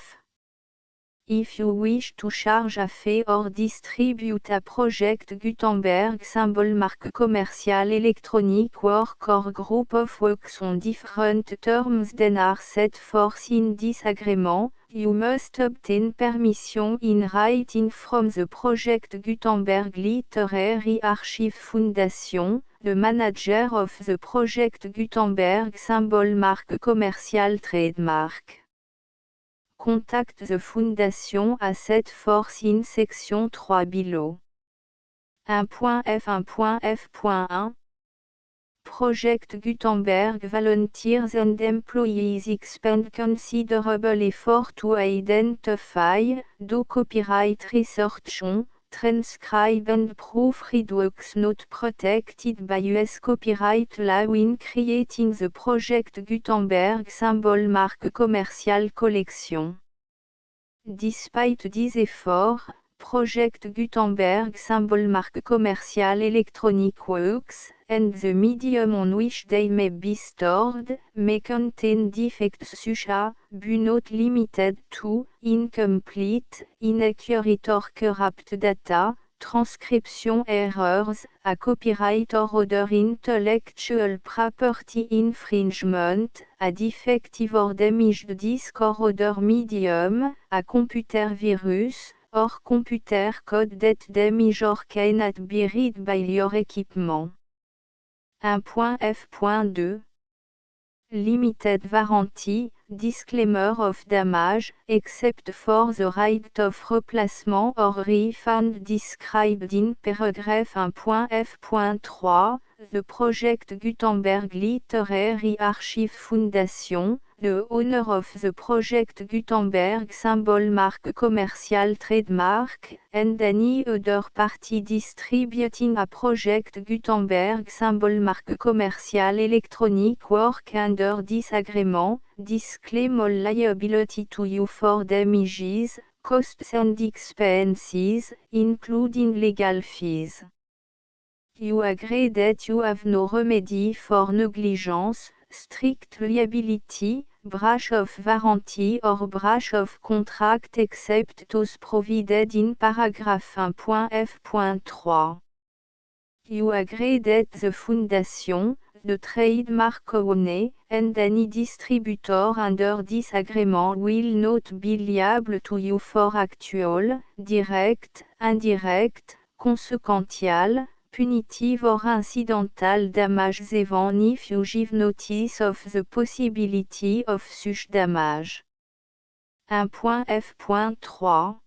If you wish to charge a fee or distribute a Project Gutenberg symbol mark commercial electronic work or group of works on different terms than are set forth in this agreement, you must obtain permission in writing from the Project Gutenberg Literary Archive Foundation, the manager of the Project Gutenberg symbol mark commercial trademark. Contact the Foundation à set forth in section 3 below. 1.f1.f.1 Project Gutenberg volunteers and employees expend considerable effort to identify, do copyright research on, transcribe and proofread works not protected by US copyright law in creating the Project Gutenberg symbol mark commercial collection. Despite these efforts, Project Gutenberg symbol mark commercial electronic works, and the medium on which they may be stored, may contain defects such as, but not limited to, incomplete, inaccurate or corrupt data, transcription errors, a copyright or other intellectual property infringement, a defective or damaged disk or other medium, a computer virus, or computer code that damage or cannot be read by your equipment. 1.f.2 Limited warranty, disclaimer of damage, except for the right of replacement or refund described in paragraph 1.f.3, the Project Gutenberg Literary Archive Foundation, the owner of the Project Gutenberg symbol mark commercial trademark, and any other party distributing a Project Gutenberg symbol mark commercial electronic work under this agreement, disclaim all liability to you for damages, costs and expenses, including legal fees. You agree that you have no remedy for negligence, strict liability, breach of warranty or breach of contract except those provided in paragraph 1.f.3. You agree that the Foundation, the trademark owner, and any distributor under this agreement will not be liable to you for actual, direct, indirect, consequential, punitive or incidental damages even if you give notice of the possibility of such damage. 1.f.3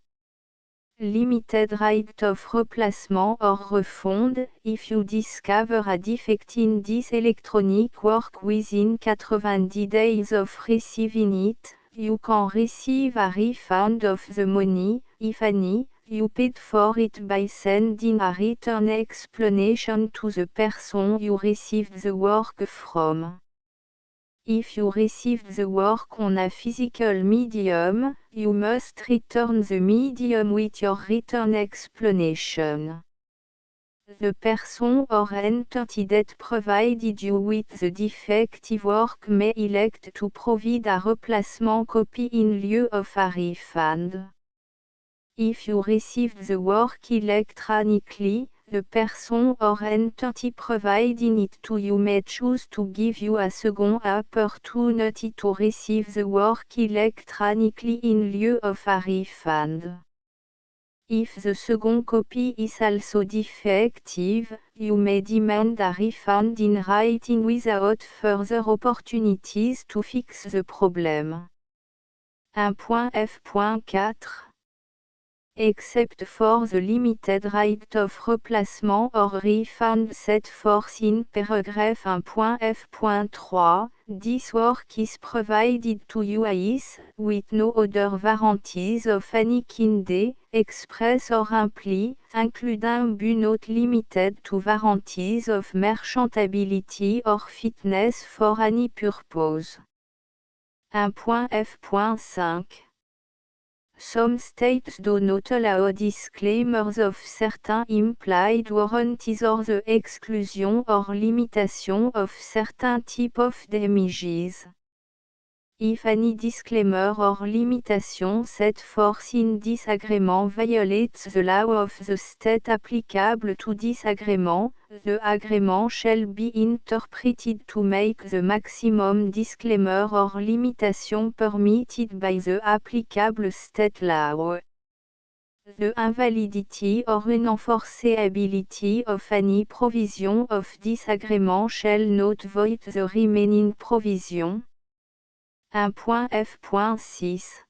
Limited right of replacement or refund, if you discover a defect in this electronic work within 90 days of receiving it, you can receive a refund of the money, if any, you paid for it by sending a written explanation to the person you received the work from. If you received the work on a physical medium, you must return the medium with your written explanation. The person or entity that provided you with the defective work may elect to provide a replacement copy in lieu of a refund. If you received the work electronically, the person or entity providing it to you may choose to give you a second opportunity to receive the work electronically in lieu of a refund. If the second copy is also defective, you may demand a refund in writing without further opportunities to fix the problem. 1.f.4 Except for the limited right of replacement or refund set forth in paragraph 1.f.3, this work is provided to UAIs, with no other warranties of any kind, express or implied, including but not limited to warranties of merchantability or fitness for any purpose. 1.f.5 Some states do not allow disclaimers of certain implied warranties or the exclusion or limitation of certain type of damages. If any disclaimer or limitation set forth in this agreement violates the law of the state applicable to this agreement, the agreement shall be interpreted to make the maximum disclaimer or limitation permitted by the applicable state law. The invalidity or unenforceability of any provision of this agreement shall not void the remaining provision. 1.f.6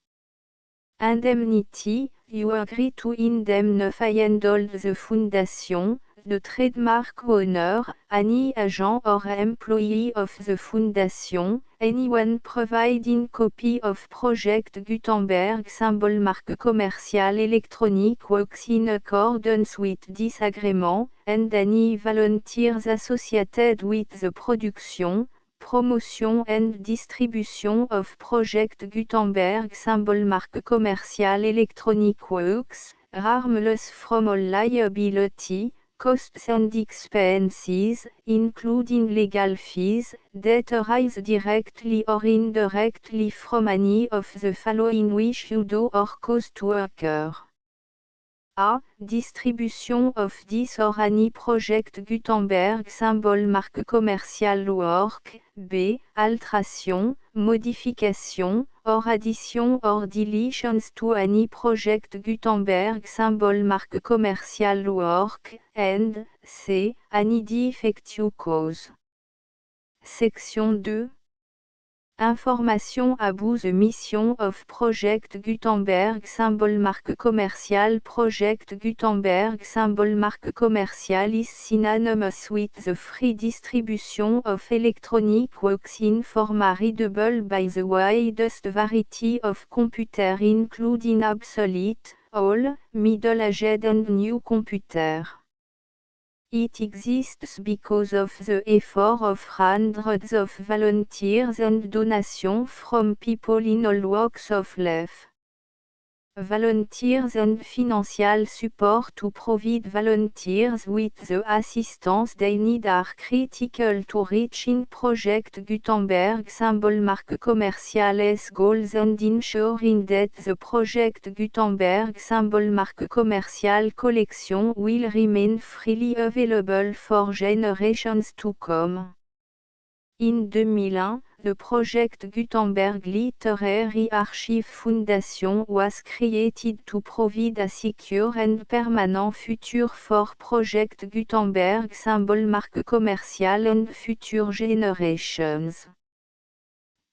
Indemnity, you agree to indemnify and hold the foundation, the trademark owner, any agent or employee of the foundation, anyone providing copy of Project Gutenberg symbol marque commercial electronic works in accordance with this agreement, and any volunteers associated with the production, promotion and distribution of Project Gutenberg symbol marque commercial electronic works, harmless from all liability, costs and expenses, including legal fees, that arise directly or indirectly from any of the following which you do or cause to occur. A. Distribution of this or any Project Gutenberg symbol marque commercial work. B. Alteration, modification, or addition or deletions to any Project Gutenberg symbol marque commercial work. And C. Any defective cause. Section 2. Information about the mission of Project Gutenberg symbol marque commercial. Project Gutenberg symbol marque commercial is synonymous with the free distribution of electronic works in format readable by the widest variety of computers including obsolete, old, middle-aged and new computers. It exists because of the effort of hundreds of volunteers and donations from people in all walks of life. Volunteers and financial support to provide volunteers with the assistance they need are critical to reaching Project Gutenberg symbol marque commercial's goals and ensuring that the Project Gutenberg symbol marque commercial collection will remain freely available for generations to come. In 2001, the Project Gutenberg Literary Archive Foundation was created to provide a secure and permanent future for Project Gutenberg symbol marque commercial and future generations.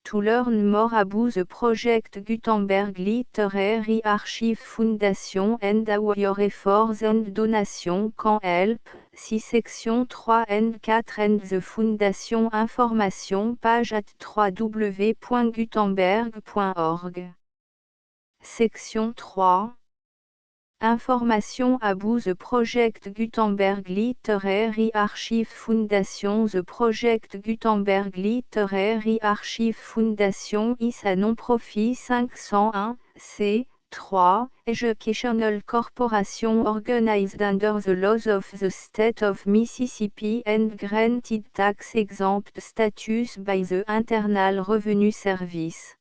To learn more about the Project Gutenberg Literary Archive Foundation and how your efforts and donations can help, see section 3 and 4 and the Foundation information page at www.gutenberg.org. Section 3 Information about the Project Gutenberg Literary Archive Foundation. The Project Gutenberg Literary Archive Foundation is a non-profit 501(c)(3) educational corporation organized under the laws of the state of Mississippi and granted tax-exempt status by the Internal Revenue Service.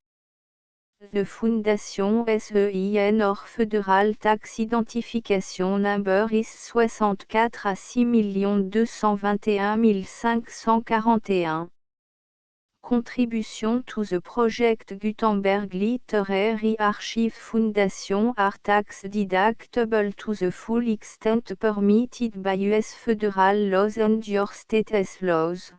The Foundation SEIN or Federal Tax Identification Number is 64 à 6 221 541. Contribution to the project Gutenberg Literary Archive Foundation are tax deductible to the full extent permitted by US federal laws and your state's laws.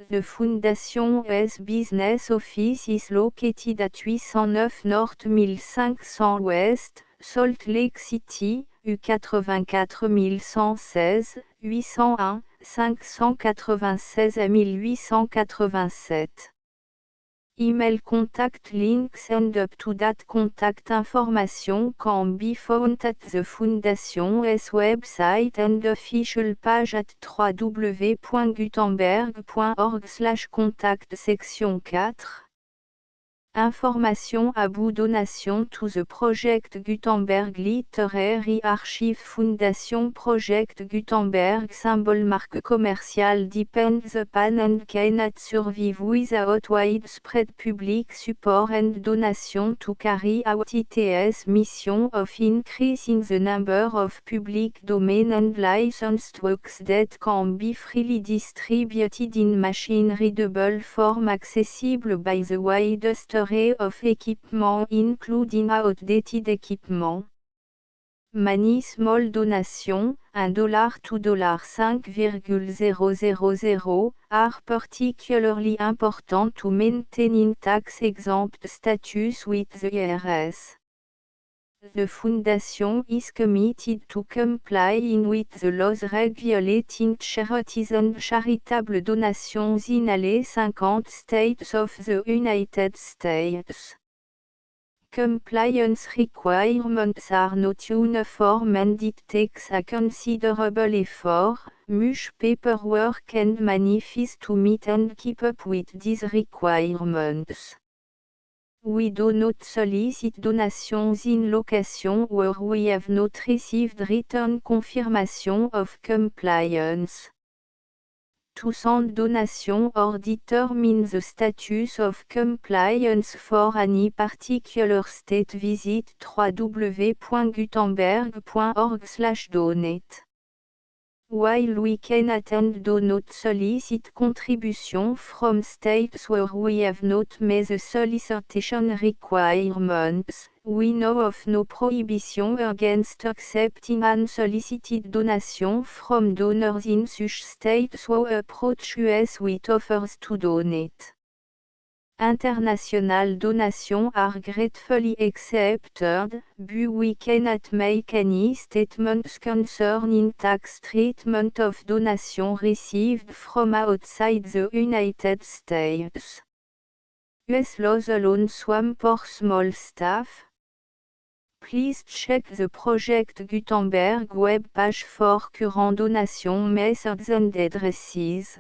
The Foundation's business office is located at 809 North 1500 West, Salt Lake City, U84116, 801, 596 à 1887. Email contact links and up-to-date contact information can be found at the Foundation's website and official page at www.gutenberg.org/contact section 4. Information about donation to the project Gutenberg Literary Archive Foundation. Project Gutenberg symbol marque commercial depends upon and cannot survive without widespread public support and donation to carry out its mission of increasing the number of public domain and licensed works that can be freely distributed in machine-readable form accessible by the widest array of equipment including outdated equipment. Many small donations, $1 to $5,000, are particularly important to maintaining tax-exempt status with the IRS. The Foundation is committed to complying with the laws regulating charities and charitable donations in all 50 states of the United States. Compliance requirements are not uniform and it takes a considerable effort, much paperwork and money fees to meet and keep up with these requirements. We do not solicit donations in locations where we have not received written confirmation of compliance. To send donation or determine the status of compliance for any particular state, visit www.gutenberg.org/donate. While we cannot and do not solicit contribution from states where we have not met the solicitation requirements, we know of no prohibition against accepting unsolicited donation from donors in such states who approach us with offers to donate. International donations are gratefully accepted, but we cannot make any statements concerning tax treatment of donations received from outside the United States. US laws alone swamp for small staff. Please check the Project Gutenberg web page for current donation methods and addresses.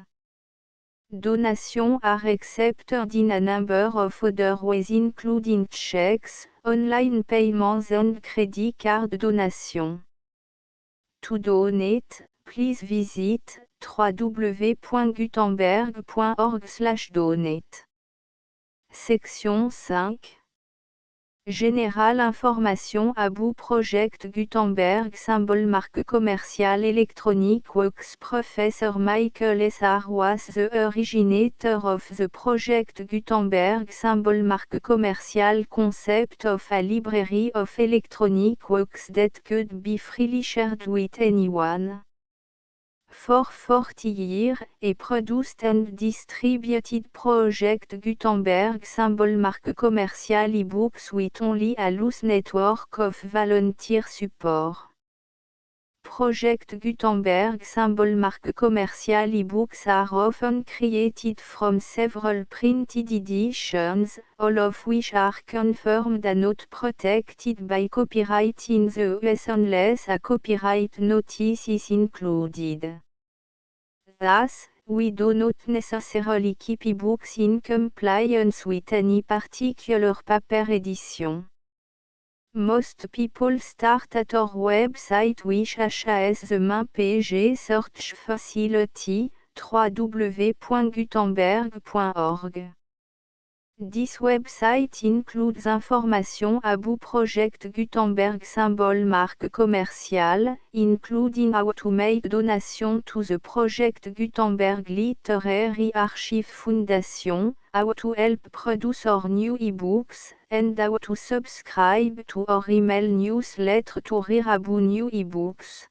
Donations are accepted in a number of other ways including checks, online payments and credit card donation. To donate, please visit www.gutenberg.org/donate. Section 5. Général information about Project Gutenberg symbol marque commerciale Electronic Works. Professor Michael S. R. was the originator of the Project Gutenberg symbol marque commerciale concept of a library of electronic works that could be freely shared with anyone. For 40 years, he produced and distributed Project Gutenberg symbol marque commerciale e-books with only a loose network of volunteer support. Project Gutenberg symbol marque commerciale e-books are often created from several printed editions, all of which are confirmed and not protected by copyright in the US unless a copyright notice is included. Thus, we do not necessarily keep ebooks in compliance with any particular paper edition. Most people start at our website which has the main page search facility, www.gutenberg.org. This website includes information about Project Gutenberg symbol mark commercial, including how to make donation to the Project Gutenberg Literary Archive Foundation, how to help produce our new ebooks, and how to subscribe to our email newsletter to read about new ebooks.